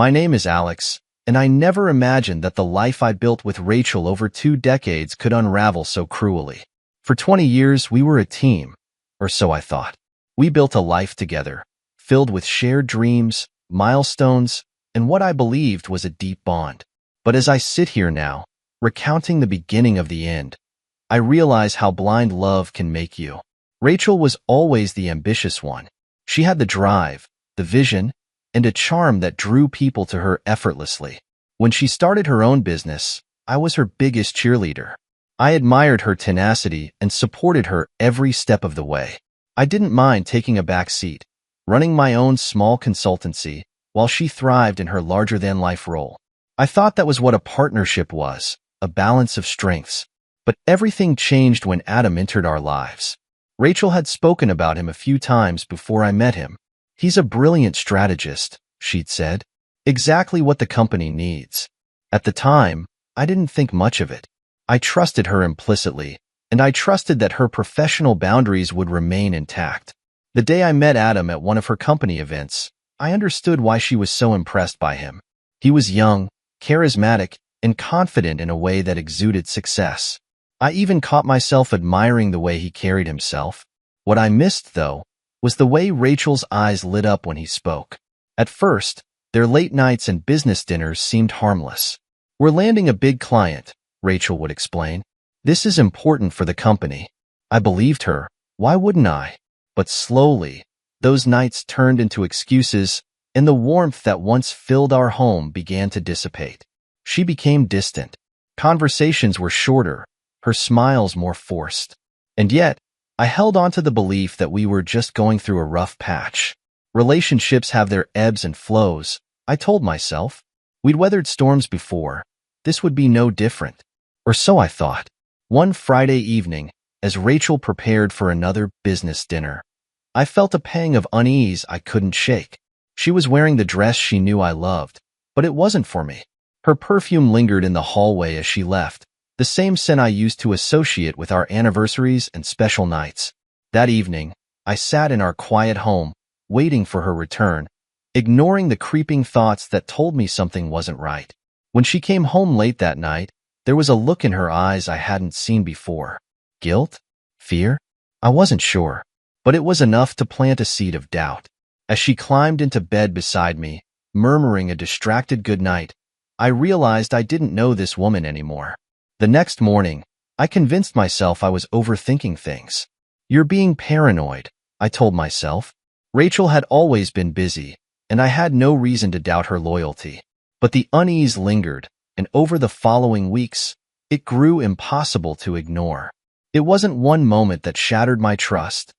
My name is Alex, and I never imagined that the life I built with Rachel over 2 decades could unravel so cruelly. For 20 years, we were a team, or so I thought. We built a life together, filled with shared dreams, milestones, and what I believed was a deep bond. But as I sit here now, recounting the beginning of the end, I realize how blind love can make you. Rachel was always the ambitious one. She had the drive, the vision, and a charm that drew people to her effortlessly. When she started her own business, I was her biggest cheerleader. I admired her tenacity and supported her every step of the way. I didn't mind taking a back seat, running my own small consultancy, while she thrived in her larger-than-life role. I thought that was what a partnership was, a balance of strengths. But everything changed when Adam entered our lives. Rachel had spoken about him a few times before I met him. He's a brilliant strategist, she'd said. Exactly what the company needs. At the time, I didn't think much of it. I trusted her implicitly, and I trusted that her professional boundaries would remain intact. The day I met Adam at one of her company events, I understood why she was so impressed by him. He was young, charismatic, and confident in a way that exuded success. I even caught myself admiring the way he carried himself. What I missed, though, was the way Rachel's eyes lit up when he spoke. At first, their late nights and business dinners seemed harmless. "We're landing a big client," Rachel would explain. "This is important for the company." I believed her. Why wouldn't I? But slowly, those nights turned into excuses, and the warmth that once filled our home began to dissipate. She became distant. Conversations were shorter, her smiles more forced. And yet, I held on to the belief that we were just going through a rough patch. Relationships have their ebbs and flows, I told myself. We'd weathered storms before. This would be no different. Or so I thought. One Friday evening, as Rachel prepared for another business dinner, I felt a pang of unease I couldn't shake. She was wearing the dress she knew I loved, but it wasn't for me. Her perfume lingered in the hallway as she left, the same scent I used to associate with our anniversaries and special nights. That evening, I sat in our quiet home, waiting for her return, ignoring the creeping thoughts that told me something wasn't right. When she came home late that night, there was a look in her eyes I hadn't seen before. Guilt? Fear? I wasn't sure, but it was enough to plant a seed of doubt. As she climbed into bed beside me, murmuring a distracted goodnight, I realized I didn't know this woman anymore. The next morning, I convinced myself I was overthinking things. "You're being paranoid," I told myself. Rachel had always been busy, and I had no reason to doubt her loyalty. But the unease lingered, and over the following weeks, it grew impossible to ignore. It wasn't one moment that shattered my trust.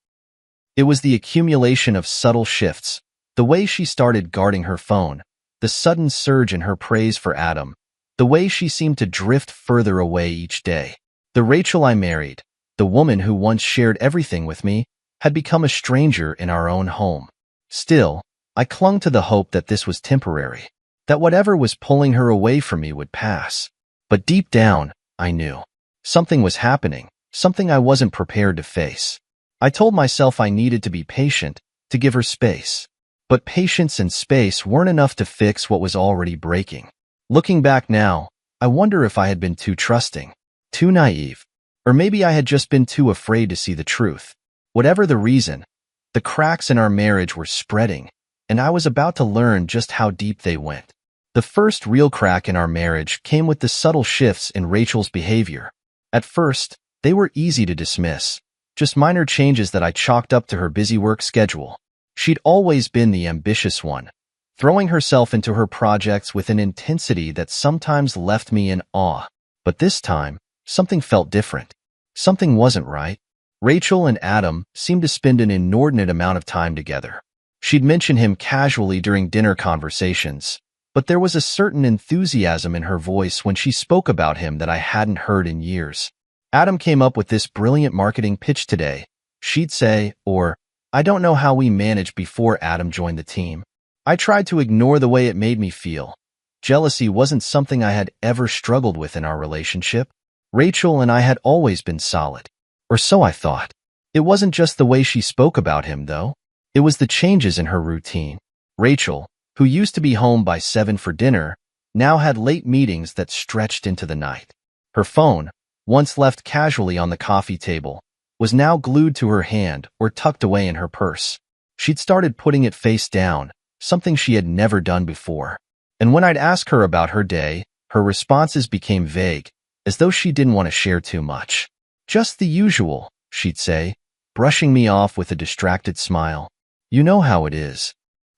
It was the accumulation of subtle shifts, the way she started guarding her phone, the sudden surge in her praise for Adam, the way she seemed to drift further away each day. The Rachel I married, the woman who once shared everything with me, had become a stranger in our own home. Still, I clung to the hope that this was temporary, that whatever was pulling her away from me would pass. But deep down, I knew. Something was happening, something I wasn't prepared to face. I told myself I needed to be patient, to give her space. But patience and space weren't enough to fix what was already breaking. Looking back now, I wonder if I had been too trusting, too naive, or maybe I had just been too afraid to see the truth. Whatever the reason, the cracks in our marriage were spreading, and I was about to learn just how deep they went. The first real crack in our marriage came with the subtle shifts in Rachel's behavior. At first, they were easy to dismiss, just minor changes that I chalked up to her busy work schedule. She'd always been the ambitious one, throwing herself into her projects with an intensity that sometimes left me in awe. But this time, something felt different. Something wasn't right. Rachel and Adam seemed to spend an inordinate amount of time together. She'd mention him casually during dinner conversations, but there was a certain enthusiasm in her voice when she spoke about him that I hadn't heard in years. "Adam came up with this brilliant marketing pitch today," she'd say, or, "I don't know how we managed before Adam joined the team." I tried to ignore the way it made me feel. Jealousy wasn't something I had ever struggled with in our relationship. Rachel and I had always been solid. Or so I thought. It wasn't just the way she spoke about him, though. It was the changes in her routine. Rachel, who who used to be home by 7 for dinner, now had late meetings that stretched into the night. Her phone, once left casually on the coffee table, was now glued to her hand or tucked away in her purse. She'd started putting it face down, something she had never done before. And when I'd ask her about her day, her responses became vague, as though she didn't want to share too much. "Just the usual," she'd say, brushing me off with a distracted smile. "You know how it is."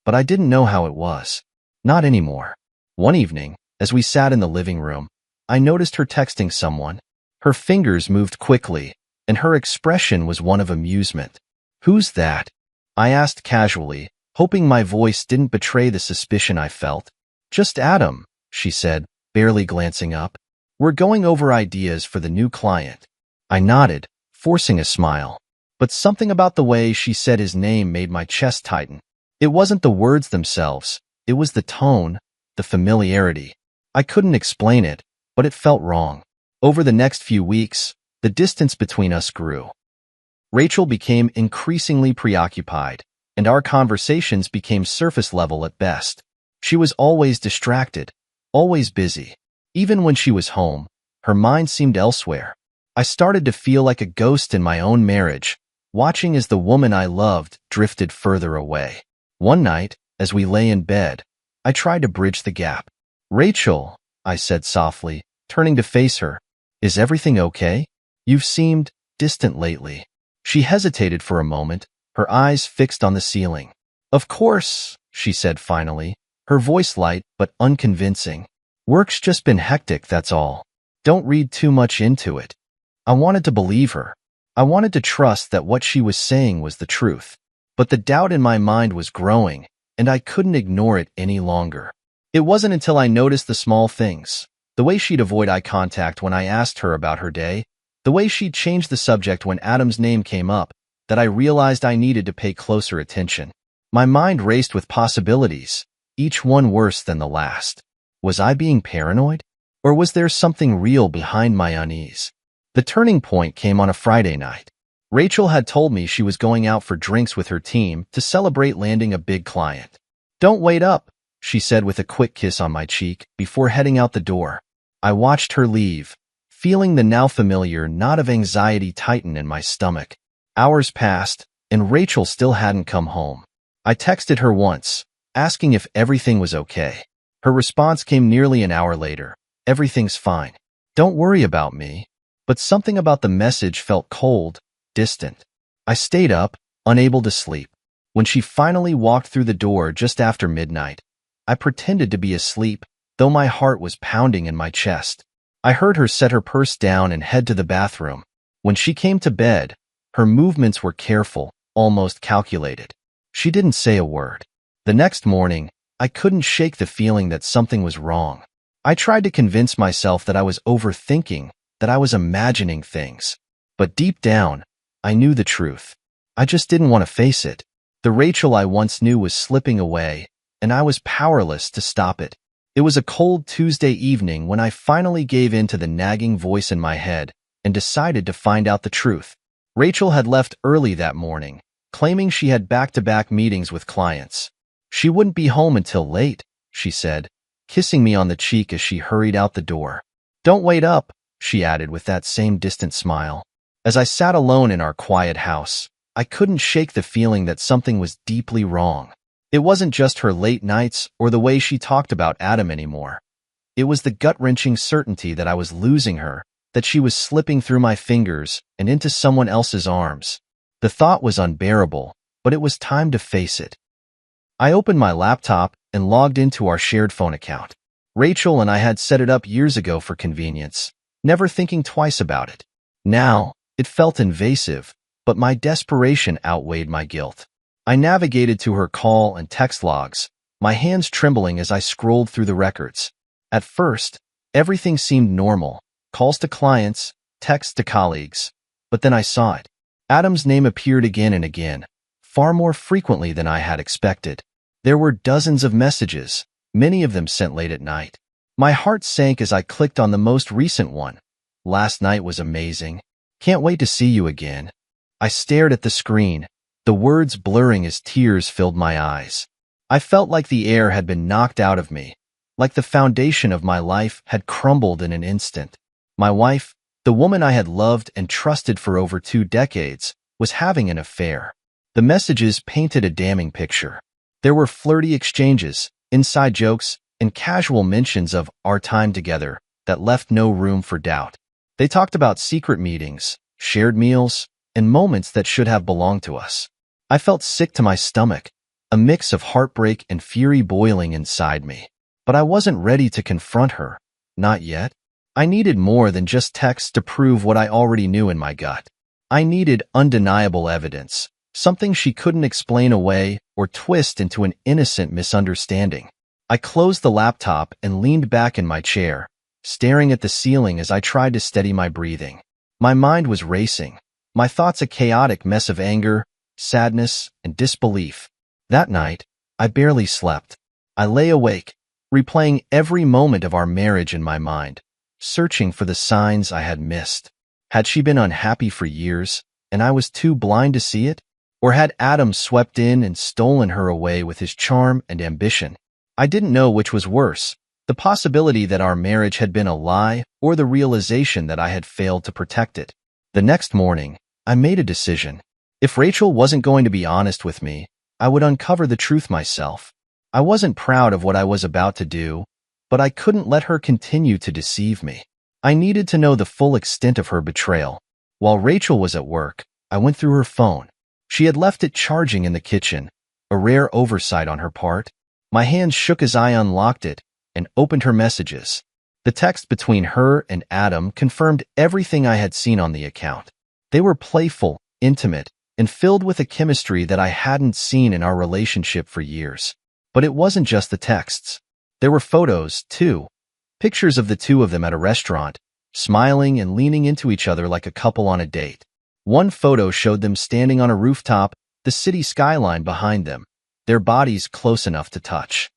But I didn't know how it was. Not anymore. One evening, as we sat in the living room, I noticed her texting someone. Her fingers moved quickly, and her expression was one of amusement. "Who's that?" I asked casually, hoping my voice didn't betray the suspicion I felt. "Just Adam," she said, barely glancing up. "We're going over ideas for the new client." I nodded, forcing a smile. But something about the way she said his name made my chest tighten. It wasn't the words themselves, it was the tone, the familiarity. I couldn't explain it, but it felt wrong. Over the next few weeks, the distance between us grew. Rachel became increasingly preoccupied, and our conversations became surface level at best. She was always distracted, always busy. Even when she was home, her mind seemed elsewhere. I started to feel like a ghost in my own marriage, watching as the woman I loved drifted further away. One night, as we lay in bed, I tried to bridge the gap. "Rachel," I said softly, turning to face her, "is everything okay? You've seemed distant lately." She hesitated for a moment, her eyes fixed on the ceiling. "Of course," she said finally, her voice light but unconvincing. "Work's just been hectic, that's all. Don't read too much into it." I wanted to believe her. I wanted to trust that what she was saying was the truth. But the doubt in my mind was growing, and I couldn't ignore it any longer. It wasn't until I noticed the small things, the way she'd avoid eye contact when I asked her about her day, the way she'd change the subject when Adam's name came up, that I realized I needed to pay closer attention. My mind raced with possibilities, each one worse than the last. Was I being paranoid? Or was there something real behind my unease? The turning point came on a Friday night. Rachel had told me she was going out for drinks with her team to celebrate landing a big client. "Don't wait up," she said with a quick kiss on my cheek before heading out the door. I watched her leave, feeling the now familiar knot of anxiety tighten in my stomach. Hours passed, and Rachel still hadn't come home. I texted her once, asking if everything was okay. Her response came nearly an hour later. "Everything's fine. Don't worry about me." But something about the message felt cold, distant. I stayed up, unable to sleep. When she finally walked through the door just after midnight, I pretended to be asleep, though my heart was pounding in my chest. I heard her set her purse down and head to the bathroom. When she came to bed, her movements were careful, almost calculated. She didn't say a word. The next morning, I couldn't shake the feeling that something was wrong. I tried to convince myself that I was overthinking, that I was imagining things. But deep down, I knew the truth. I just didn't want to face it. The Rachel I once knew was slipping away, and I was powerless to stop it. It was a cold Tuesday evening when I finally gave in to the nagging voice in my head and decided to find out the truth. Rachel had left early that morning, claiming she had back-to-back meetings with clients. She wouldn't be home until late, she said, kissing me on the cheek as she hurried out the door. "Don't wait up," she added with that same distant smile. As I sat alone in our quiet house, I couldn't shake the feeling that something was deeply wrong. It wasn't just her late nights or the way she talked about Adam anymore. It was the gut-wrenching certainty that I was losing her, that she was slipping through my fingers and into someone else's arms. The thought was unbearable, but it was time to face it. I opened my laptop and logged into our shared phone account. Rachel and I had set it up years ago for convenience, never thinking twice about it. Now, it felt invasive, but my desperation outweighed my guilt. I navigated to her call and text logs, my hands trembling as I scrolled through the records. At first, everything seemed normal, calls to clients, texts to colleagues. But then I saw it. Adam's name appeared again and again, far more frequently than I had expected. There were dozens of messages, many of them sent late at night. My heart sank as I clicked on the most recent one. "Last night was amazing. Can't wait to see you again." I stared at the screen, the words blurring as tears filled my eyes. I felt like the air had been knocked out of me, like the foundation of my life had crumbled in an instant. My wife, the woman I had loved and trusted for over 2 decades, was having an affair. The messages painted a damning picture. There were flirty exchanges, inside jokes, and casual mentions of our time together that left no room for doubt. They talked about secret meetings, shared meals, and moments that should have belonged to us. I felt sick to my stomach, a mix of heartbreak and fury boiling inside me. But I wasn't ready to confront her. Not yet. I needed more than just texts to prove what I already knew in my gut. I needed undeniable evidence, something she couldn't explain away or twist into an innocent misunderstanding. I closed the laptop and leaned back in my chair, staring at the ceiling as I tried to steady my breathing. My mind was racing, my thoughts a chaotic mess of anger, sadness, and disbelief. That night, I barely slept. I lay awake, replaying every moment of our marriage in my mind, searching for the signs I had missed. Had she been unhappy for years, and I was too blind to see it? Or had Adam swept in and stolen her away with his charm and ambition? I didn't know which was worse, the possibility that our marriage had been a lie or the realization that I had failed to protect it. The next morning, I made a decision. If Rachel wasn't going to be honest with me, I would uncover the truth myself. I wasn't proud of what I was about to do, but I couldn't let her continue to deceive me. I needed to know the full extent of her betrayal. While Rachel was at work, I went through her phone. She had left it charging in the kitchen, a rare oversight on her part. My hands shook as I unlocked it and opened her messages. The text between her and Adam confirmed everything I had seen on the account. They were playful, intimate, and filled with a chemistry that I hadn't seen in our relationship for years. But it wasn't just the texts. There were photos, too. Pictures of the two of them at a restaurant, smiling and leaning into each other like a couple on a date. One photo showed them standing on a rooftop, the city skyline behind them, their bodies close enough to touch.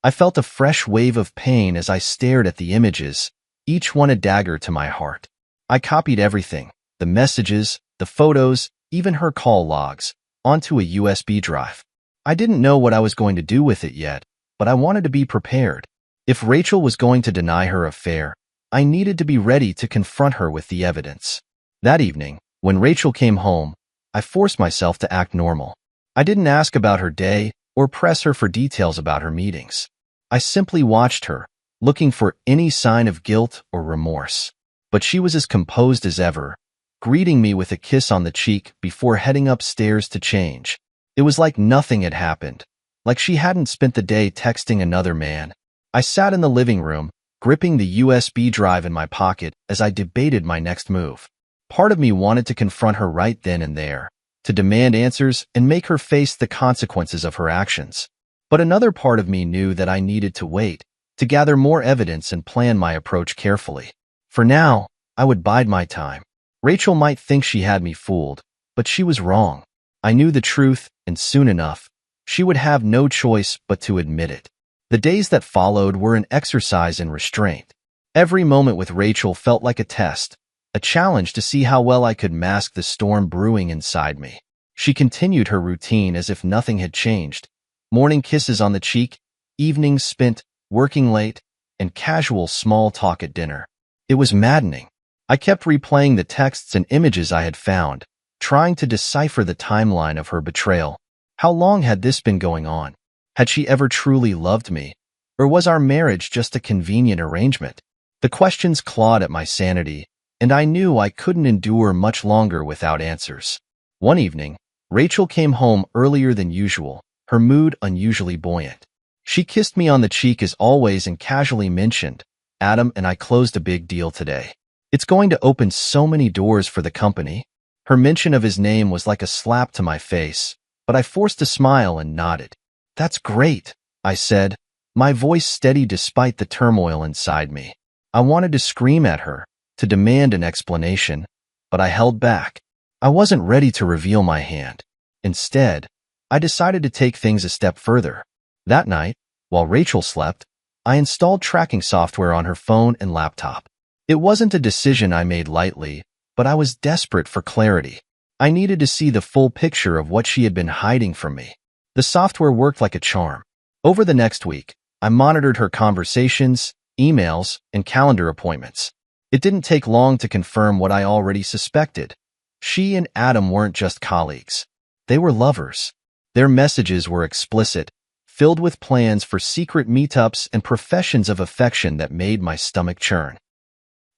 I felt a fresh wave of pain as I stared at the images, each one a dagger to my heart. I copied everything, the messages, the photos, even her call logs, onto a USB drive. I didn't know what I was going to do with it yet, but I wanted to be prepared. If Rachel was going to deny her affair, I needed to be ready to confront her with the evidence. That evening, when Rachel came home, I forced myself to act normal. I didn't ask about her day or press her for details about her meetings. I simply watched her, looking for any sign of guilt or remorse. But she was as composed as ever, greeting me with a kiss on the cheek before heading upstairs to change. It was like nothing had happened, like she hadn't spent the day texting another man. I sat in the living room, gripping the USB drive in my pocket as I debated my next move. Part of me wanted to confront her right then and there, to demand answers and make her face the consequences of her actions. But another part of me knew that I needed to wait, to gather more evidence and plan my approach carefully. For now, I would bide my time. Rachel might think she had me fooled, but she was wrong. I knew the truth, and soon enough, she would have no choice but to admit it. The days that followed were an exercise in restraint. Every moment with Rachel felt like a test, a challenge to see how well I could mask the storm brewing inside me. She continued her routine as if nothing had changed. Morning kisses on the cheek, evenings spent working late, and casual small talk at dinner. It was maddening. I kept replaying the texts and images I had found, trying to decipher the timeline of her betrayal. How long had this been going on? Had she ever truly loved me? Or was our marriage just a convenient arrangement? The questions clawed at my sanity, and I knew I couldn't endure much longer without answers. One evening, Rachel came home earlier than usual, her mood unusually buoyant. She kissed me on the cheek as always and casually mentioned, "Adam and I closed a big deal today. It's going to open so many doors for the company." Her mention of his name was like a slap to my face, but I forced a smile and nodded. "That's great," I said, my voice steady despite the turmoil inside me. I wanted to scream at her, to demand an explanation, but I held back. I wasn't ready to reveal my hand. Instead, I decided to take things a step further. That night, while Rachel slept, I installed tracking software on her phone and laptop. It wasn't a decision I made lightly, but I was desperate for clarity. I needed to see the full picture of what she had been hiding from me. The software worked like a charm. Over the next week, I monitored her conversations, emails, and calendar appointments. It didn't take long to confirm what I already suspected. She and Adam weren't just colleagues. They were lovers. Their messages were explicit, filled with plans for secret meetups and professions of affection that made my stomach churn.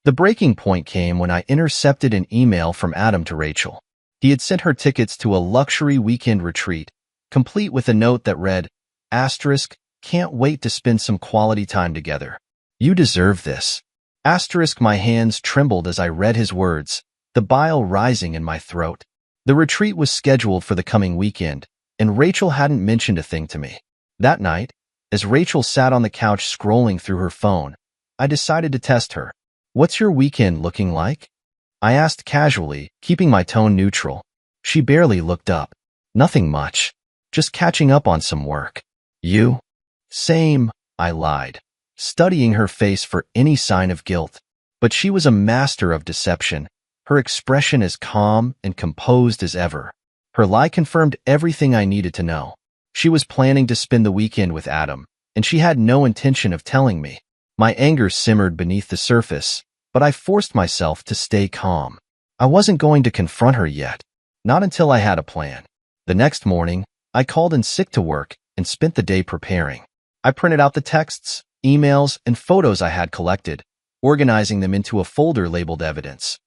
The breaking point came when I intercepted an email from Adam to Rachel. He had sent her tickets to a luxury weekend retreat, complete with a note that read, asterisk, can't wait to spend some quality time together. You deserve this. Asterisk, my hands trembled as I read his words, the bile rising in my throat. The retreat was scheduled for the coming weekend, and Rachel hadn't mentioned a thing to me. That night, as Rachel sat on the couch scrolling through her phone, I decided to test her. What's your weekend looking like? I asked casually, keeping my tone neutral. She barely looked up. Nothing much. Just catching up on some work. You? Same, I lied, studying her face for any sign of guilt. But she was a master of deception, her expression as calm and composed as ever. Her lie confirmed everything I needed to know. She was planning to spend the weekend with Adam, and she had no intention of telling me. My anger simmered beneath the surface, but I forced myself to stay calm. I wasn't going to confront her yet, not until I had a plan. The next morning, I called in sick to work and spent the day preparing. I printed out the texts, emails, and photos I had collected, organizing them into a folder labeled evidence.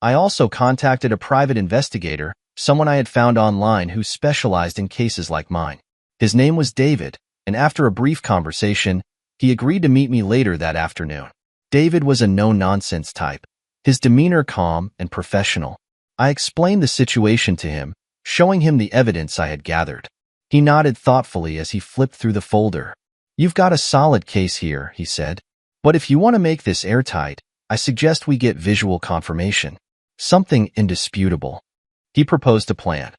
I also contacted a private investigator, someone I had found online who specialized in cases like mine. His name was David, and after a brief conversation, he agreed to meet me later that afternoon. David was a no-nonsense type, his demeanor calm and professional. I explained the situation to him, showing him the evidence I had gathered. He nodded thoughtfully as he flipped through the folder. You've got a solid case here, he said. But if you want to make this airtight, I suggest we get visual confirmation. Something indisputable. He proposed a plan.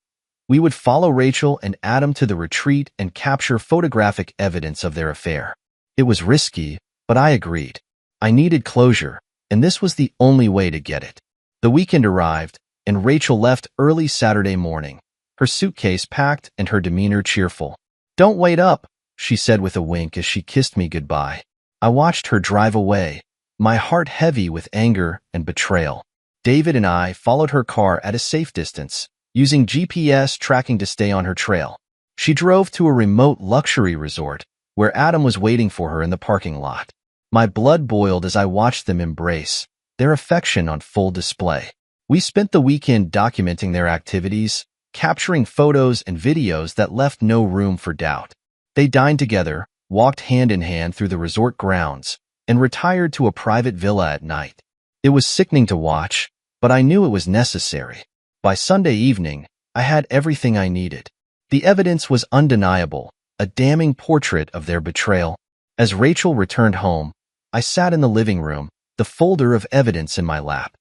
We would follow Rachel and Adam to the retreat and capture photographic evidence of their affair. It was risky, but I agreed. I needed closure, and this was the only way to get it. The weekend arrived, and Rachel left early Saturday morning, her suitcase packed and her demeanor cheerful. Don't wait up, she said with a wink as she kissed me goodbye. I watched her drive away, my heart heavy with anger and betrayal. David and I followed her car at a safe distance, using GPS tracking to stay on her trail. She drove to a remote luxury resort, where Adam was waiting for her in the parking lot. My blood boiled as I watched them embrace, their affection on full display. We spent the weekend documenting their activities, capturing photos and videos that left no room for doubt. They dined together, walked hand in hand through the resort grounds, and retired to a private villa at night. It was sickening to watch, but I knew it was necessary. By Sunday evening, I had everything I needed. The evidence was undeniable, a damning portrait of their betrayal. As Rachel returned home, I sat in the living room, the folder of evidence in my lap.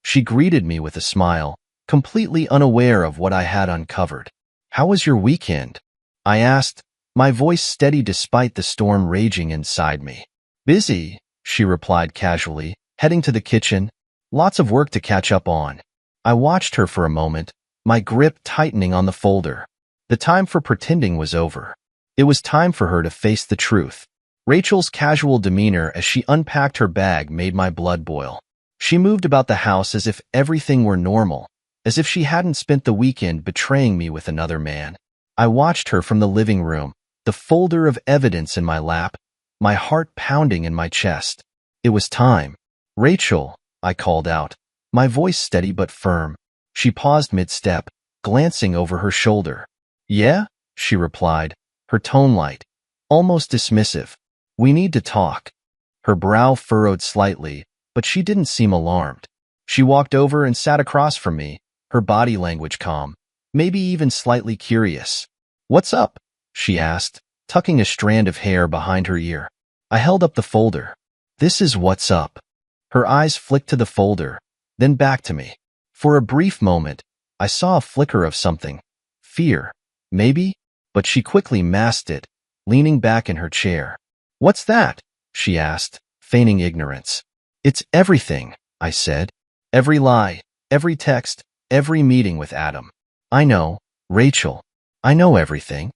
She greeted me with a smile, completely unaware of what I had uncovered. How was your weekend? I asked, my voice steady despite the storm raging inside me. Busy, she replied casually, heading to the kitchen. Lots of work to catch up on. I watched her for a moment, my grip tightening on the folder. The time for pretending was over. It was time for her to face the truth. Rachel's casual demeanor as she unpacked her bag made my blood boil. She moved about the house as if everything were normal, as if she hadn't spent the weekend betraying me with another man. I watched her from the living room, the folder of evidence in my lap, my heart pounding in my chest. It was time. Rachel, I called out, my voice steady but firm. She paused mid-step, glancing over her shoulder. Yeah, she replied, her tone light, almost dismissive. We need to talk. Her brow furrowed slightly, but she didn't seem alarmed. She walked over and sat across from me, her body language calm, maybe even slightly curious. What's up? She asked, tucking a strand of hair behind her ear. I held up the folder. This is what's up. Her eyes flicked to the folder, then back to me. For a brief moment, I saw a flicker of something. Fear, maybe? But she quickly masked it, leaning back in her chair. What's that? She asked, feigning ignorance. It's everything, I said. Every lie, every text, every meeting with Adam. I know, Rachel. I know everything.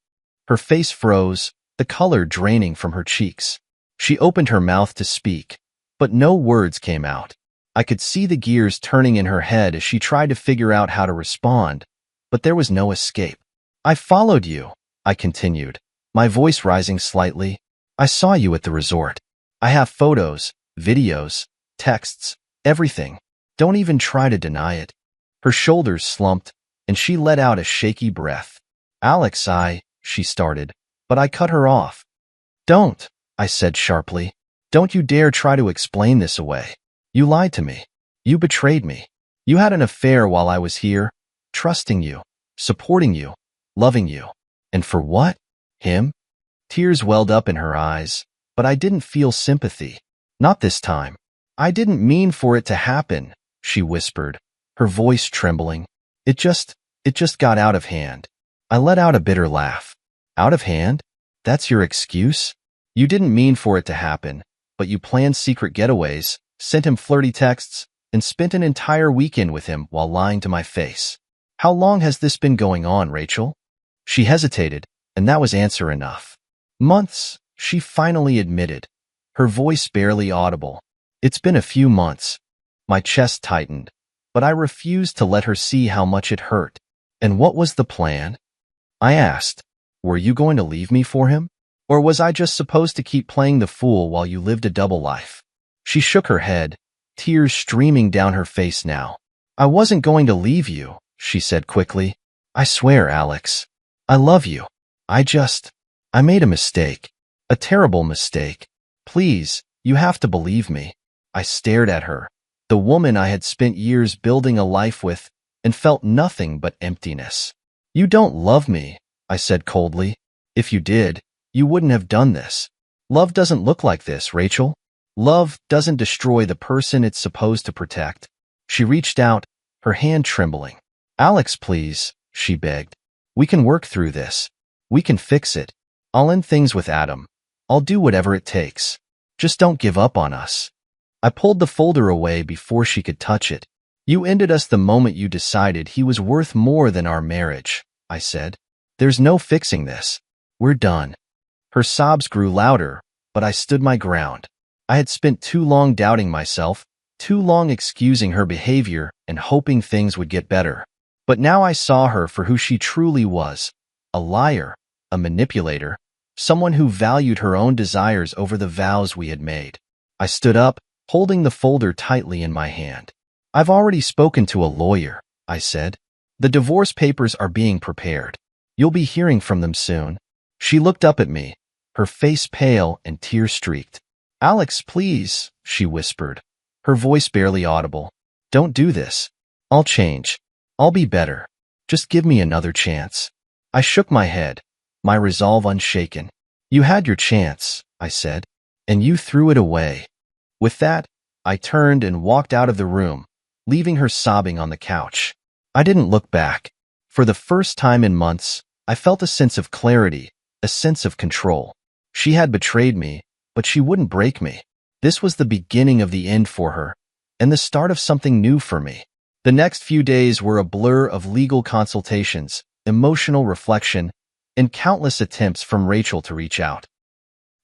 Her face froze, the color draining from her cheeks. She opened her mouth to speak, but no words came out. I could see the gears turning in her head as she tried to figure out how to respond, but there was no escape. I followed you, I continued, my voice rising slightly. I saw you at the resort. I have photos, videos, texts, everything. Don't even try to deny it. Her shoulders slumped, and she let out a shaky breath. Alex, she started, but I cut her off. Don't, I said sharply. Don't you dare try to explain this away. You lied to me. You betrayed me. You had an affair while I was here, trusting you, supporting you, loving you. And for what? Him? Tears welled up in her eyes, but I didn't feel sympathy. Not this time. I didn't mean for it to happen, she whispered, her voice trembling. It just got out of hand. I let out a bitter laugh. Out of hand? That's your excuse? You didn't mean for it to happen, but you planned secret getaways, sent him flirty texts, and spent an entire weekend with him while lying to my face. How long has this been going on, Rachel? She hesitated, and that was answer enough. Months, she finally admitted, her voice barely audible. It's been a few months. My chest tightened, but I refused to let her see how much it hurt. And what was the plan? I asked, were you going to leave me for him? Or was I just supposed to keep playing the fool while you lived a double life? She shook her head, tears streaming down her face now. I wasn't going to leave you, she said quickly. I swear, Alex. I love you. I made a mistake. A terrible mistake. Please, you have to believe me. I stared at her, the woman I had spent years building a life with, and felt nothing but emptiness. You don't love me, I said coldly. If you did, you wouldn't have done this. Love doesn't look like this, Rachel. Love doesn't destroy the person it's supposed to protect. She reached out, her hand trembling. Alex, please, she begged. We can work through this. We can fix it. I'll end things with Adam. I'll do whatever it takes. Just don't give up on us. I pulled the folder away before she could touch it. You ended us the moment you decided he was worth more than our marriage, I said. There's no fixing this. We're done. Her sobs grew louder, but I stood my ground. I had spent too long doubting myself, too long excusing her behavior and hoping things would get better. But now I saw her for who she truly was, a liar, a manipulator, someone who valued her own desires over the vows we had made. I stood up, holding the folder tightly in my hand. I've already spoken to a lawyer, I said. The divorce papers are being prepared. You'll be hearing from them soon. She looked up at me, her face pale and tear-streaked. Alex, please, she whispered, her voice barely audible. Don't do this. I'll change. I'll be better. Just give me another chance. I shook my head, my resolve unshaken. You had your chance, I said, and you threw it away. With that, I turned and walked out of the room, leaving her sobbing on the couch. I didn't look back. For the first time in months, I felt a sense of clarity, a sense of control. She had betrayed me, but she wouldn't break me. This was the beginning of the end for her, and the start of something new for me. The next few days were a blur of legal consultations, emotional reflection, and countless attempts from Rachel to reach out.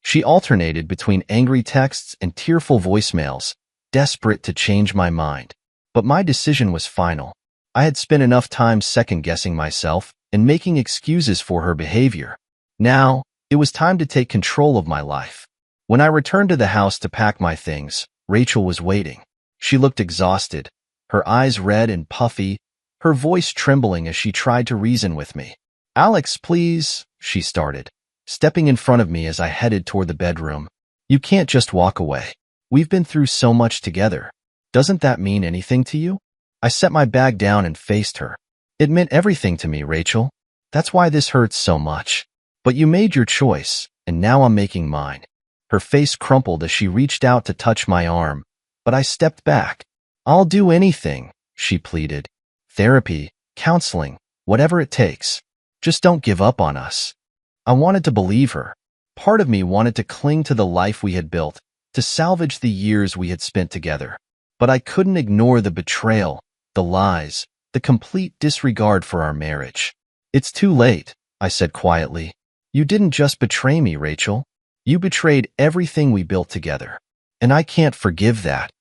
She alternated between angry texts and tearful voicemails, desperate to change my mind. But my decision was final. I had spent enough time second-guessing myself and making excuses for her behavior. Now, it was time to take control of my life. When I returned to the house to pack my things, Rachel was waiting. She looked exhausted, her eyes red and puffy, her voice trembling as she tried to reason with me. Alex, please, she started, stepping in front of me as I headed toward the bedroom. You can't just walk away. We've been through so much together. Doesn't that mean anything to you? I set my bag down and faced her. It meant everything to me, Rachel. That's why this hurts so much. But you made your choice, and now I'm making mine. Her face crumpled as she reached out to touch my arm, but I stepped back. I'll do anything, she pleaded. Therapy, counseling, whatever it takes. Just don't give up on us. I wanted to believe her. Part of me wanted to cling to the life we had built, to salvage the years we had spent together. But I couldn't ignore the betrayal, the lies, the complete disregard for our marriage. It's too late, I said quietly. You didn't just betray me, Rachel. You betrayed everything we built together. And I can't forgive that.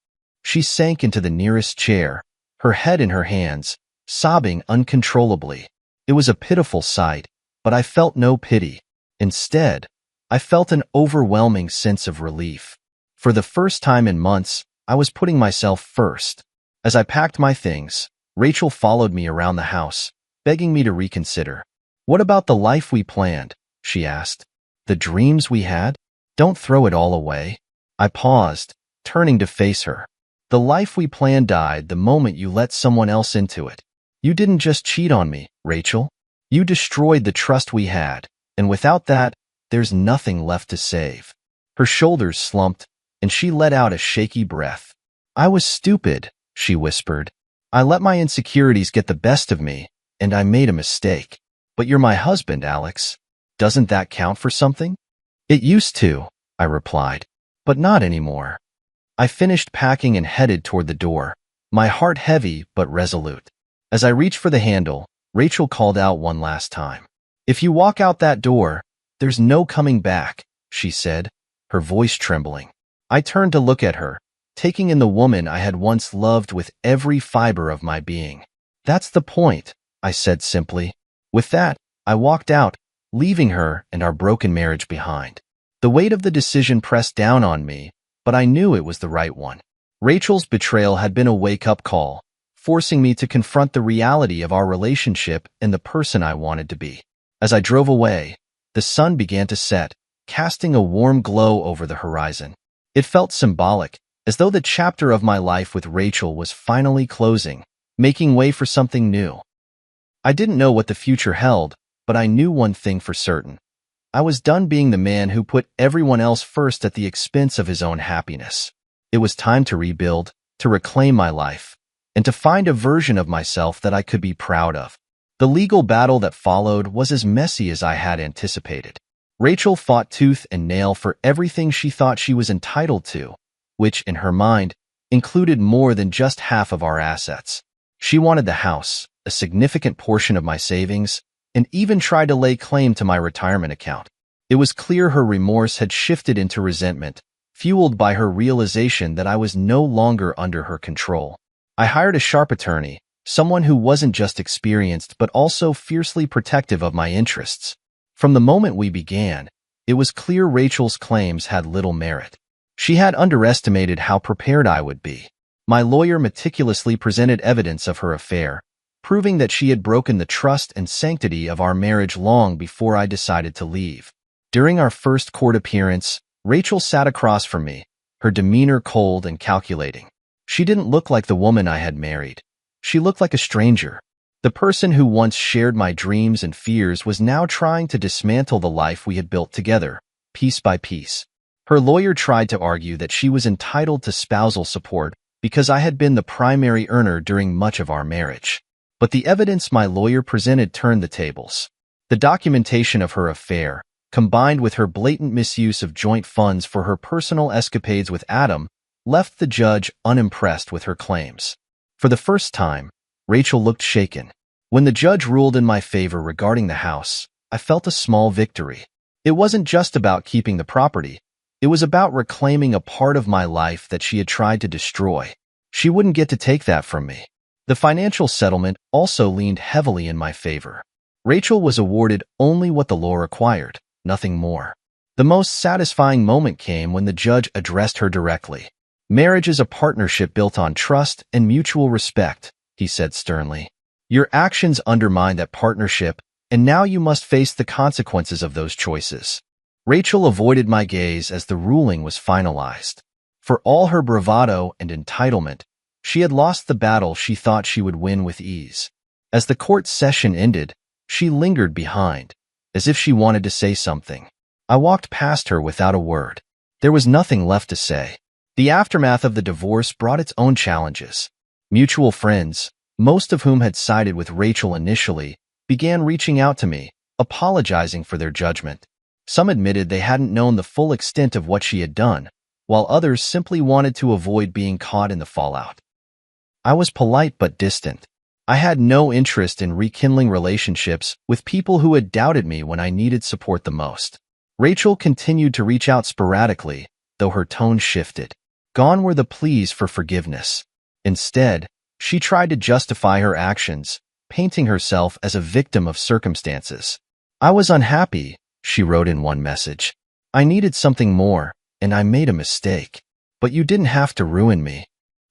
She sank into the nearest chair, her head in her hands, sobbing uncontrollably. It was a pitiful sight, but I felt no pity. Instead, I felt an overwhelming sense of relief. For the first time in months, I was putting myself first. As I packed my things, Rachel followed me around the house, begging me to reconsider. What about the life we planned? She asked. The dreams we had? Don't throw it all away. I paused, turning to face her. The life we planned died the moment you let someone else into it. You didn't just cheat on me, Rachel. You destroyed the trust we had, and without that, there's nothing left to save. Her shoulders slumped, and she let out a shaky breath. I was stupid, she whispered. I let my insecurities get the best of me, and I made a mistake. But you're my husband, Alex. Doesn't that count for something? It used to, I replied, but not anymore. I finished packing and headed toward the door, my heart heavy but resolute. As I reached for the handle, Rachel called out one last time. If you walk out that door, there's no coming back, she said, her voice trembling. I turned to look at her, taking in the woman I had once loved with every fiber of my being. That's the point, I said simply. With that, I walked out, leaving her and our broken marriage behind. The weight of the decision pressed down on me, but I knew it was the right one. Rachel's betrayal had been a wake-up call, forcing me to confront the reality of our relationship and the person I wanted to be. As I drove away, the sun began to set, casting a warm glow over the horizon. It felt symbolic, as though the chapter of my life with Rachel was finally closing, making way for something new. I didn't know what the future held, but I knew one thing for certain. I was done being the man who put everyone else first at the expense of his own happiness. It was time to rebuild, to reclaim my life, and to find a version of myself that I could be proud of. The legal battle that followed was as messy as I had anticipated. Rachel fought tooth and nail for everything she thought she was entitled to, which, in her mind, included more than just half of our assets. She wanted the house, a significant portion of my savings, and even tried to lay claim to my retirement account. It was clear her remorse had shifted into resentment, fueled by her realization that I was no longer under her control. I hired a sharp attorney, someone who wasn't just experienced but also fiercely protective of my interests. From the moment we began, it was clear Rachel's claims had little merit. She had underestimated how prepared I would be. My lawyer meticulously presented evidence of her affair, proving that she had broken the trust and sanctity of our marriage long before I decided to leave. During our first court appearance, Rachel sat across from me, her demeanor cold and calculating. She didn't look like the woman I had married. She looked like a stranger. The person who once shared my dreams and fears was now trying to dismantle the life we had built together, piece by piece. Her lawyer tried to argue that she was entitled to spousal support because I had been the primary earner during much of our marriage. But the evidence my lawyer presented turned the tables. The documentation of her affair, combined with her blatant misuse of joint funds for her personal escapades with Adam, left the judge unimpressed with her claims. For the first time, Rachel looked shaken. When the judge ruled in my favor regarding the house, I felt a small victory. It wasn't just about keeping the property. It was about reclaiming a part of my life that she had tried to destroy. She wouldn't get to take that from me. The financial settlement also leaned heavily in my favor. Rachel was awarded only what the law required, nothing more. The most satisfying moment came when the judge addressed her directly. Marriage is a partnership built on trust and mutual respect, he said sternly. Your actions undermine that partnership, and now you must face the consequences of those choices. Rachel avoided my gaze as the ruling was finalized. For all her bravado and entitlement, she had lost the battle she thought she would win with ease. As the court session ended, she lingered behind, as if she wanted to say something. I walked past her without a word. There was nothing left to say. The aftermath of the divorce brought its own challenges. Mutual friends, most of whom had sided with Rachel initially, began reaching out to me, apologizing for their judgment. Some admitted they hadn't known the full extent of what she had done, while others simply wanted to avoid being caught in the fallout. I was polite but distant. I had no interest in rekindling relationships with people who had doubted me when I needed support the most. Rachel continued to reach out sporadically, though her tone shifted. Gone were the pleas for forgiveness. Instead, she tried to justify her actions, painting herself as a victim of circumstances. I was unhappy, she wrote in one message. I needed something more, and I made a mistake. But you didn't have to ruin me.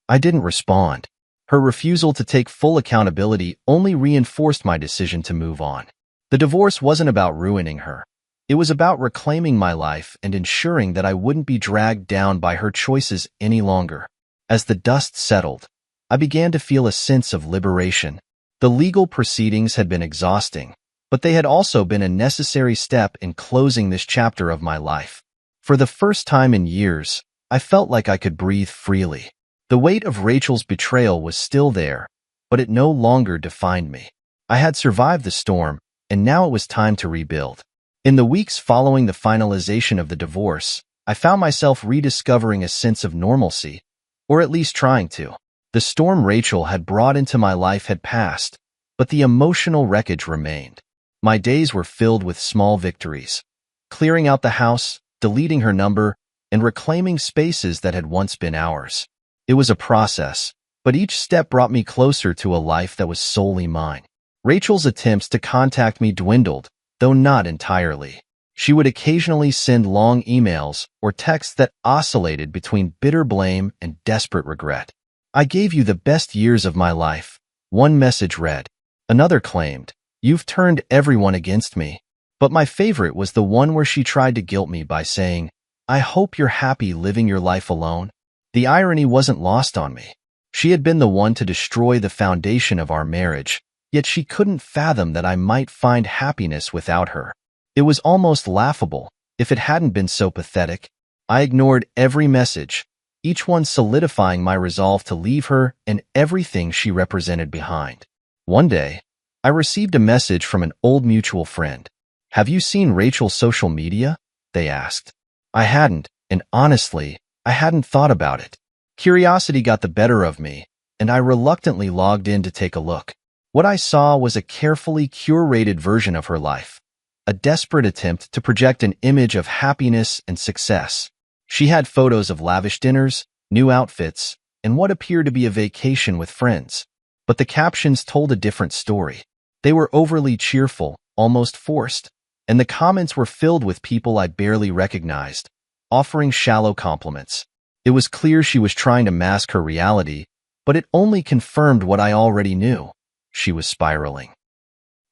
I didn't respond. Her refusal to take full accountability only reinforced my decision to move on. The divorce wasn't about ruining her. It was about reclaiming my life and ensuring that I wouldn't be dragged down by her choices any longer. As the dust settled, I began to feel a sense of liberation. The legal proceedings had been exhausting, but they had also been a necessary step in closing this chapter of my life. For the first time in years, I felt like I could breathe freely. The weight of Rachel's betrayal was still there, but it no longer defined me. I had survived the storm, and now it was time to rebuild. In the weeks following the finalization of the divorce, I found myself rediscovering a sense of normalcy, or at least trying to. The storm Rachel had brought into my life had passed, but the emotional wreckage remained. My days were filled with small victories, clearing out the house, deleting her number, and reclaiming spaces that had once been ours. It was a process, but each step brought me closer to a life that was solely mine. Rachel's attempts to contact me dwindled, though not entirely. She would occasionally send long emails or texts that oscillated between bitter blame and desperate regret. I gave you the best years of my life, one message read. Another claimed, you've turned everyone against me. But my favorite was the one where she tried to guilt me by saying, I hope you're happy living your life alone. The irony wasn't lost on me. She had been the one to destroy the foundation of our marriage, yet she couldn't fathom that I might find happiness without her. It was almost laughable, if it hadn't been so pathetic. I ignored every message, each one solidifying my resolve to leave her and everything she represented behind. One day, I received a message from an old mutual friend. Have you seen Rachel's social media? They asked. I hadn't, and honestly, I hadn't thought about it. Curiosity got the better of me, and I reluctantly logged in to take a look. What I saw was a carefully curated version of her life, a desperate attempt to project an image of happiness and success. She had photos of lavish dinners, new outfits, and what appeared to be a vacation with friends. But the captions told a different story. They were overly cheerful, almost forced, and the comments were filled with people I barely recognized, offering shallow compliments. It was clear she was trying to mask her reality, but it only confirmed what I already knew. She was spiraling.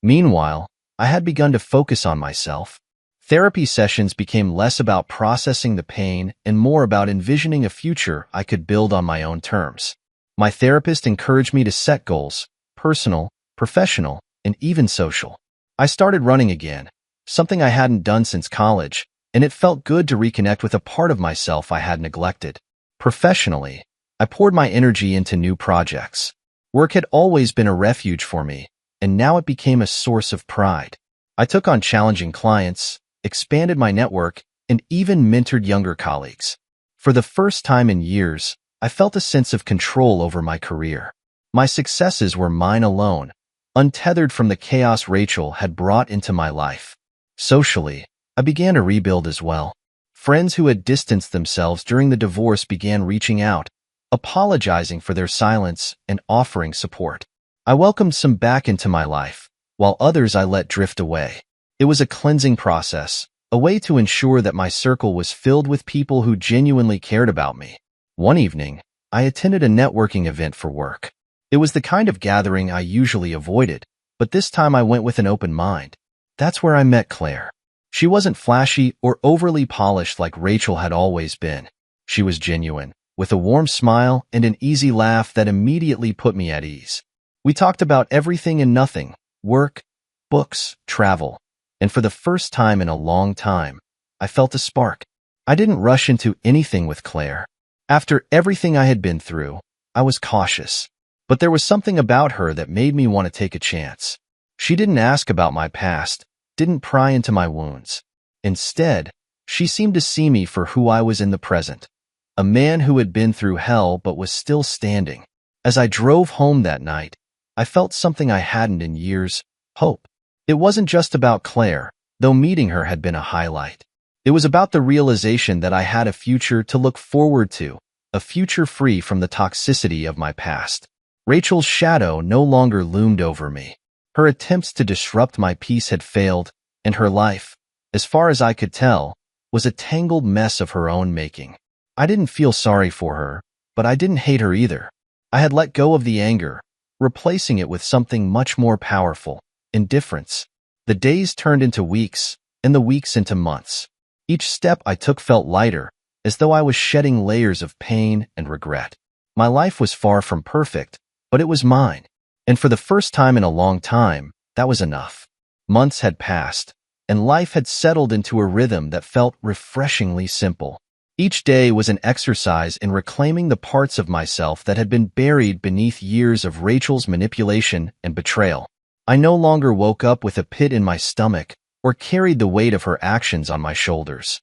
Meanwhile, I had begun to focus on myself. Therapy sessions became less about processing the pain and more about envisioning a future I could build on my own terms. My therapist encouraged me to set goals, personal, professional, and even social. I started running again, something I hadn't done since college, and it felt good to reconnect with a part of myself I had neglected. Professionally, I poured my energy into new projects. Work had always been a refuge for me, and now it became a source of pride. I took on challenging clients, expanded my network, and even mentored younger colleagues. For the first time in years, I felt a sense of control over my career. My successes were mine alone, untethered from the chaos Rachel had brought into my life. Socially, I began to rebuild as well. Friends who had distanced themselves during the divorce began reaching out, apologizing for their silence and offering support. I welcomed some back into my life, while others I let drift away. It was a cleansing process, a way to ensure that my circle was filled with people who genuinely cared about me. One evening, I attended a networking event for work. It was the kind of gathering I usually avoided, but this time I went with an open mind. That's where I met Claire. She wasn't flashy or overly polished like Rachel had always been. She was genuine, with a warm smile and an easy laugh that immediately put me at ease. We talked about everything and nothing, work, books, travel, and for the first time in a long time, I felt a spark. I didn't rush into anything with Claire. After everything I had been through, I was cautious. But there was something about her that made me want to take a chance. She didn't ask about my past, didn't pry into my wounds. Instead, she seemed to see me for who I was in the present, a man who had been through hell but was still standing. As I drove home that night, I felt something I hadn't in years: hope. It wasn't just about Claire, though meeting her had been a highlight. It was about the realization that I had a future to look forward to, a future free from the toxicity of my past. Rachel's shadow no longer loomed over me. Her attempts to disrupt my peace had failed, and her life, as far as I could tell, was a tangled mess of her own making. I didn't feel sorry for her, but I didn't hate her either. I had let go of the anger, replacing it with something much more powerful: indifference. The days turned into weeks, and the weeks into months. Each step I took felt lighter, as though I was shedding layers of pain and regret. My life was far from perfect, but it was mine. And for the first time in a long time, that was enough. Months had passed, and life had settled into a rhythm that felt refreshingly simple. Each day was an exercise in reclaiming the parts of myself that had been buried beneath years of Rachel's manipulation and betrayal. I no longer woke up with a pit in my stomach or carried the weight of her actions on my shoulders.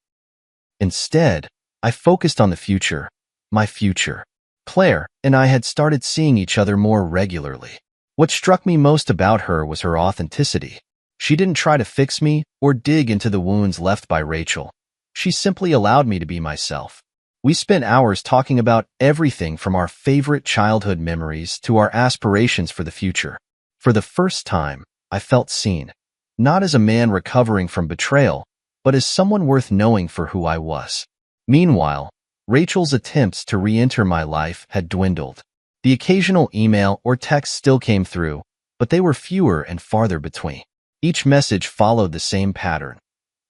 Instead, I focused on the future, my future. Claire and I had started seeing each other more regularly. What struck me most about her was her authenticity. She didn't try to fix me or dig into the wounds left by Rachel. She simply allowed me to be myself. We spent hours talking about everything from our favorite childhood memories to our aspirations for the future. For the first time, I felt seen, not as a man recovering from betrayal, but as someone worth knowing for who I was. Meanwhile, Rachel's attempts to re-enter my life had dwindled. The occasional email or text still came through, but they were fewer and farther between. Each message followed the same pattern: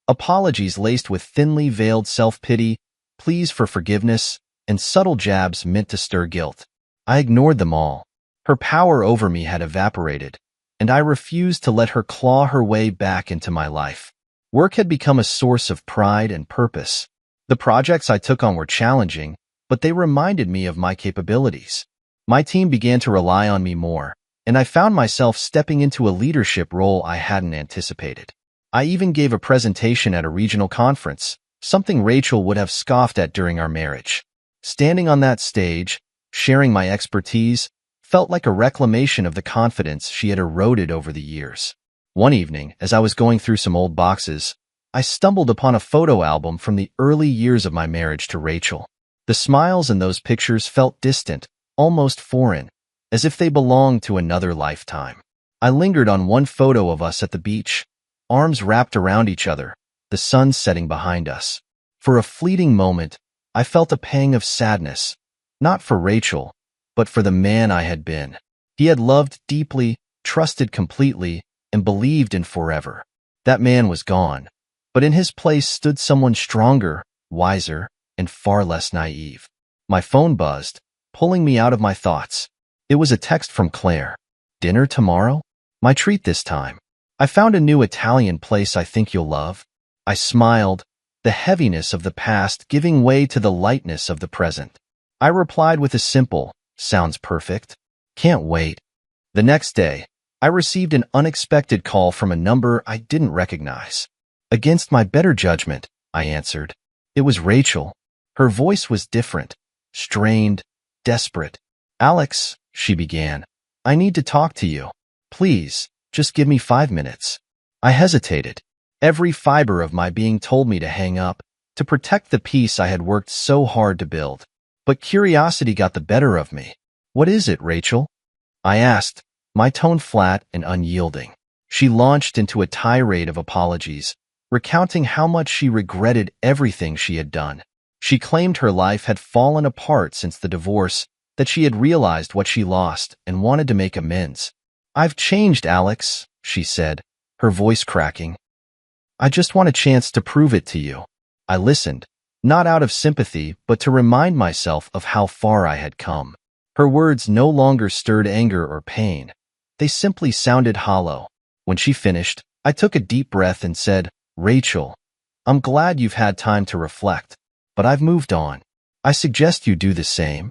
apologies laced with thinly veiled self-pity, pleas for forgiveness, and subtle jabs meant to stir guilt. I ignored them all. Her power over me had evaporated, and I refused to let her claw her way back into my life. Work had become a source of pride and purpose. The projects I took on were challenging, but they reminded me of my capabilities. My team began to rely on me more, and I found myself stepping into a leadership role I hadn't anticipated. I even gave a presentation at a regional conference, something Rachel would have scoffed at during our marriage. Standing on that stage, sharing my expertise, felt like a reclamation of the confidence she had eroded over the years. One evening, as I was going through some old boxes, I stumbled upon a photo album from the early years of my marriage to Rachel. The smiles in those pictures felt distant, almost foreign, as if they belonged to another lifetime. I lingered on one photo of us at the beach, arms wrapped around each other, the sun setting behind us. For a fleeting moment, I felt a pang of sadness, not for Rachel, but for the man I had been. He had loved deeply, trusted completely, and believed in forever. That man was gone, but in his place stood someone stronger, wiser, and far less naive. My phone buzzed, pulling me out of my thoughts. It was a text from Claire. "Dinner tomorrow? My treat this time. I found a new Italian place I think you'll love." I smiled, the heaviness of the past giving way to the lightness of the present. I replied with a simple, "Sounds perfect. Can't wait." The next day, I received an unexpected call from a number I didn't recognize. Against my better judgment, I answered. It was Rachel. Her voice was different, strained, desperate. "Alex," she began, "I need to talk to you. Please, just give me 5 minutes." I hesitated. Every fiber of my being told me to hang up, to protect the peace I had worked so hard to build. But curiosity got the better of me. "What is it, Rachel?" I asked, my tone flat and unyielding. She launched into a tirade of apologies, recounting how much she regretted everything she had done. She claimed her life had fallen apart since the divorce, that she had realized what she lost and wanted to make amends. "I've changed, Alex," she said, her voice cracking. "I just want a chance to prove it to you." I listened, not out of sympathy, but to remind myself of how far I had come. Her words no longer stirred anger or pain. They simply sounded hollow. When she finished, I took a deep breath and said, "Rachel, I'm glad you've had time to reflect, but I've moved on. I suggest you do the same."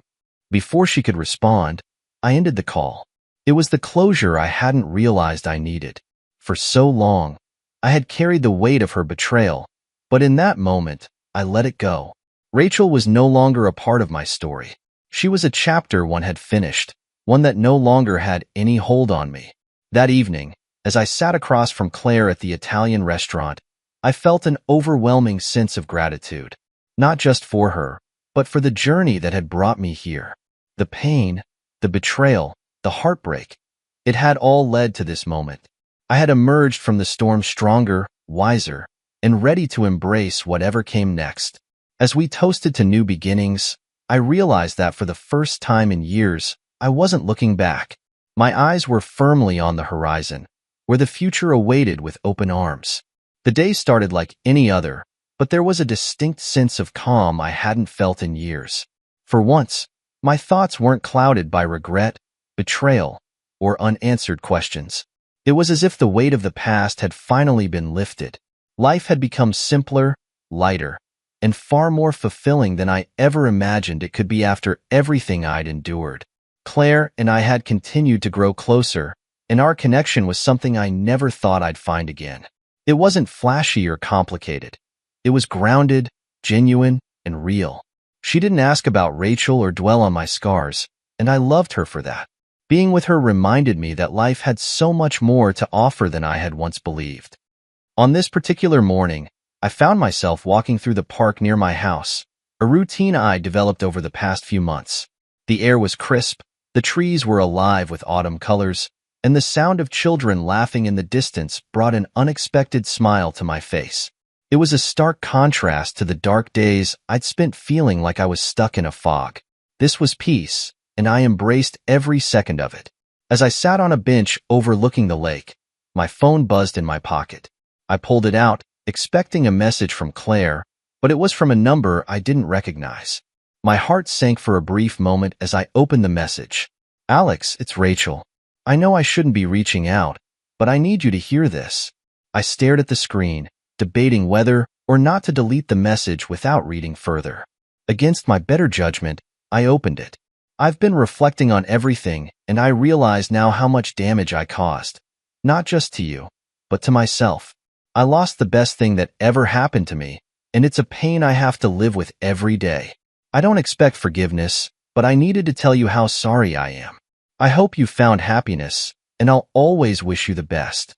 Before she could respond, I ended the call. It was the closure I hadn't realized I needed. For so long, I had carried the weight of her betrayal, but in that moment, I let it go. Rachel was no longer a part of my story. She was a chapter one had finished, one that no longer had any hold on me. That evening, as I sat across from Claire at the Italian restaurant, I felt an overwhelming sense of gratitude, not just for her, but for the journey that had brought me here. The pain, the betrayal, the heartbreak, it had all led to this moment. I had emerged from the storm stronger, wiser, and ready to embrace whatever came next. As we toasted to new beginnings, I realized that for the first time in years, I wasn't looking back. My eyes were firmly on the horizon, where the future awaited with open arms. The day started like any other, but there was a distinct sense of calm I hadn't felt in years. For once, my thoughts weren't clouded by regret, betrayal, or unanswered questions. It was as if the weight of the past had finally been lifted. Life had become simpler, lighter, and far more fulfilling than I ever imagined it could be after everything I'd endured. Claire and I had continued to grow closer, and our connection was something I never thought I'd find again. It wasn't flashy or complicated. It was grounded, genuine, and real. She didn't ask about Rachel or dwell on my scars, and I loved her for that. Being with her reminded me that life had so much more to offer than I had once believed. On this particular morning, I found myself walking through the park near my house, a routine I'd developed over the past few months. The air was crisp, the trees were alive with autumn colors, and the sound of children laughing in the distance brought an unexpected smile to my face. It was a stark contrast to the dark days I'd spent feeling like I was stuck in a fog. This was peace, and I embraced every second of it. As I sat on a bench overlooking the lake, my phone buzzed in my pocket. I pulled it out, expecting a message from Claire, but it was from a number I didn't recognize. My heart sank for a brief moment as I opened the message. "Alex, it's Rachel. I know I shouldn't be reaching out, but I need you to hear this." I stared at the screen, debating whether or not to delete the message without reading further. Against my better judgment, I opened it. I've been reflecting on everything, and I realize now how much damage I caused. Not just to you, but to myself. I lost the best thing that ever happened to me, and it's a pain I have to live with every day. I don't expect forgiveness, but I needed to tell you how sorry I am. I hope you found happiness, and I'll always wish you the best.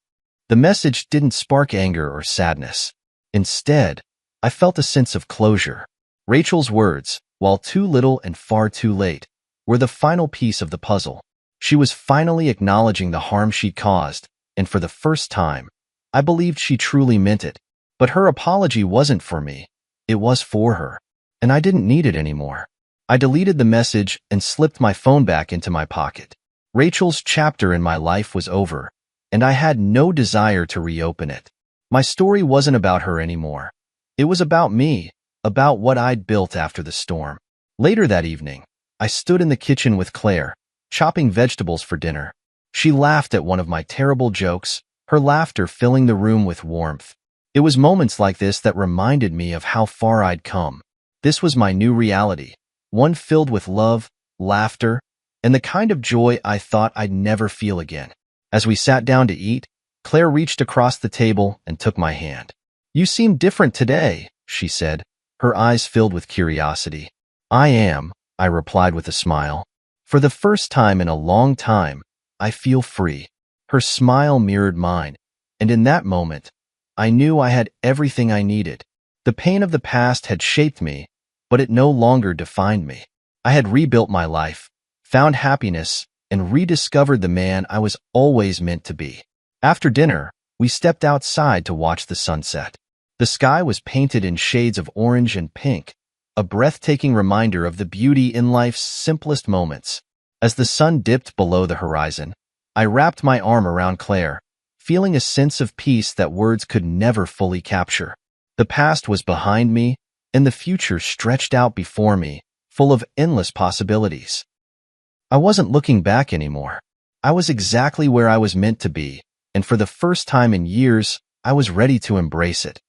The message didn't spark anger or sadness. Instead, I felt a sense of closure. Rachel's words, while too little and far too late, were the final piece of the puzzle. She was finally acknowledging the harm she'd caused, and for the first time, I believed she truly meant it. But her apology wasn't for me. It was for her. And I didn't need it anymore. I deleted the message and slipped my phone back into my pocket. Rachel's chapter in my life was over, and I had no desire to reopen it. My story wasn't about her anymore. It was about me, about what I'd built after the storm. Later that evening, I stood in the kitchen with Claire, chopping vegetables for dinner. She laughed at one of my terrible jokes, her laughter filling the room with warmth. It was moments like this that reminded me of how far I'd come. This was my new reality, one filled with love, laughter, and the kind of joy I thought I'd never feel again. As we sat down to eat, Claire reached across the table and took my hand. "You seem different today," she said, her eyes filled with curiosity. "I am," I replied with a smile. "For the first time in a long time, I feel free." Her smile mirrored mine, and in that moment, I knew I had everything I needed. The pain of the past had shaped me, but it no longer defined me. I had rebuilt my life, found happiness, and rediscovered the man I was always meant to be. After dinner, we stepped outside to watch the sunset. The sky was painted in shades of orange and pink, a breathtaking reminder of the beauty in life's simplest moments. As the sun dipped below the horizon, I wrapped my arm around Claire, feeling a sense of peace that words could never fully capture. The past was behind me, and the future stretched out before me, full of endless possibilities. I wasn't looking back anymore. I was exactly where I was meant to be, and for the first time in years, I was ready to embrace it.